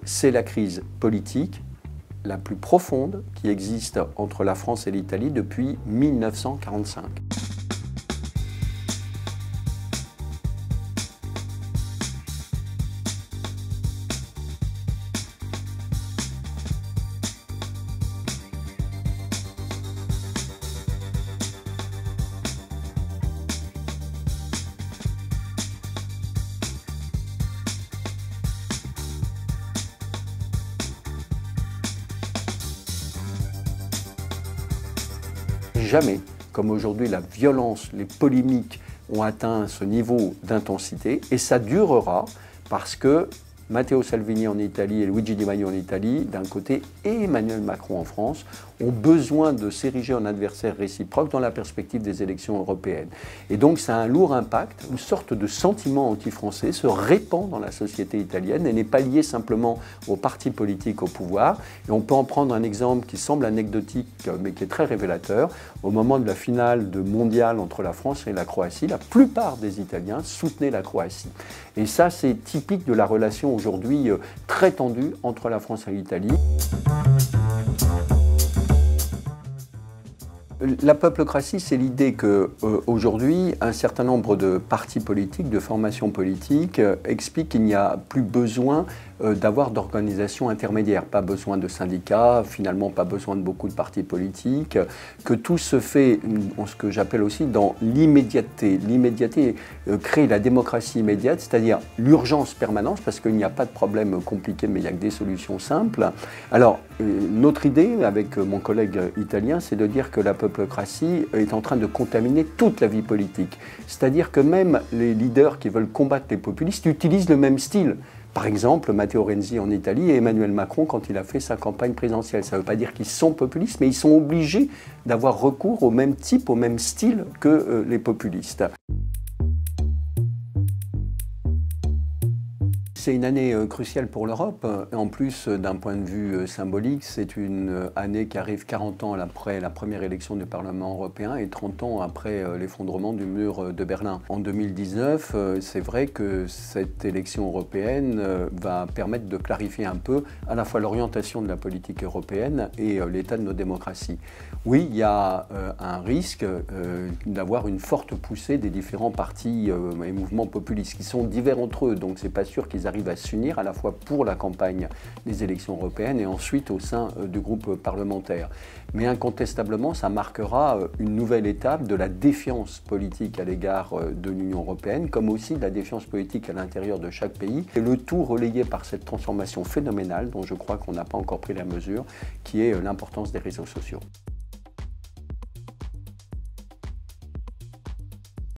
C'est la crise politique la plus profonde qui existe entre la France et l'Italie depuis 1945. Jamais, comme aujourd'hui, la violence, les polémiques ont atteint ce niveau d'intensité et ça durera parce que Matteo Salvini en Italie et Luigi Di Maio en Italie, d'un côté, et Emmanuel Macron en France, ont besoin de s'ériger en adversaires réciproques dans la perspective des élections européennes. Et donc ça a un lourd impact, une sorte de sentiment anti-français se répand dans la société italienne et n'est pas lié simplement aux partis politiques au pouvoir. Et on peut en prendre un exemple qui semble anecdotique mais qui est très révélateur. Au moment de la finale de mondial entre la France et la Croatie, la plupart des Italiens soutenaient la Croatie. Et ça, c'est typique de la relation aujourd'hui très tendue entre la France et l'Italie. La peuplocratie, c'est l'idée qu'aujourd'hui, un certain nombre de partis politiques, de formations politiques, expliquent qu'il n'y a plus besoin d'avoir d'organisations intermédiaires, pas besoin de syndicats, finalement pas besoin de beaucoup de partis politiques, que tout se fait, ce que j'appelle aussi dans l'immédiateté. L'immédiateté crée la démocratie immédiate, c'est-à-dire l'urgence permanente, parce qu'il n'y a pas de problème compliqué, mais il n'y a que des solutions simples. Alors, notre idée, avec mon collègue italien, c'est de dire que la peuplocratie est en train de contaminer toute la vie politique. C'est-à-dire que même les leaders qui veulent combattre les populistes utilisent le même style. Par exemple, Matteo Renzi en Italie et Emmanuel Macron quand il a fait sa campagne présidentielle. Ça ne veut pas dire qu'ils sont populistes, mais ils sont obligés d'avoir recours au même type, au même style que les populistes. C'est une année cruciale pour l'Europe. En plus, d'un point de vue symbolique, c'est une année qui arrive 40 ans après la première élection du Parlement européen et 30 ans après l'effondrement du mur de Berlin. En 2019, c'est vrai que cette élection européenne va permettre de clarifier un peu à la fois l'orientation de la politique européenne et l'état de nos démocraties. Oui, il y a un risque d'avoir une forte poussée des différents partis et mouvements populistes qui sont divers entre eux, donc c'est pas sûr qu'ils arrivent à s'unir à la fois pour la campagne des élections européennes et ensuite au sein du groupe parlementaire. Mais incontestablement, ça marquera une nouvelle étape de la défiance politique à l'égard de l'Union européenne, comme aussi de la défiance politique à l'intérieur de chaque pays. Et le tout relayé par cette transformation phénoménale dont je crois qu'on n'a pas encore pris la mesure, qui est l'importance des réseaux sociaux.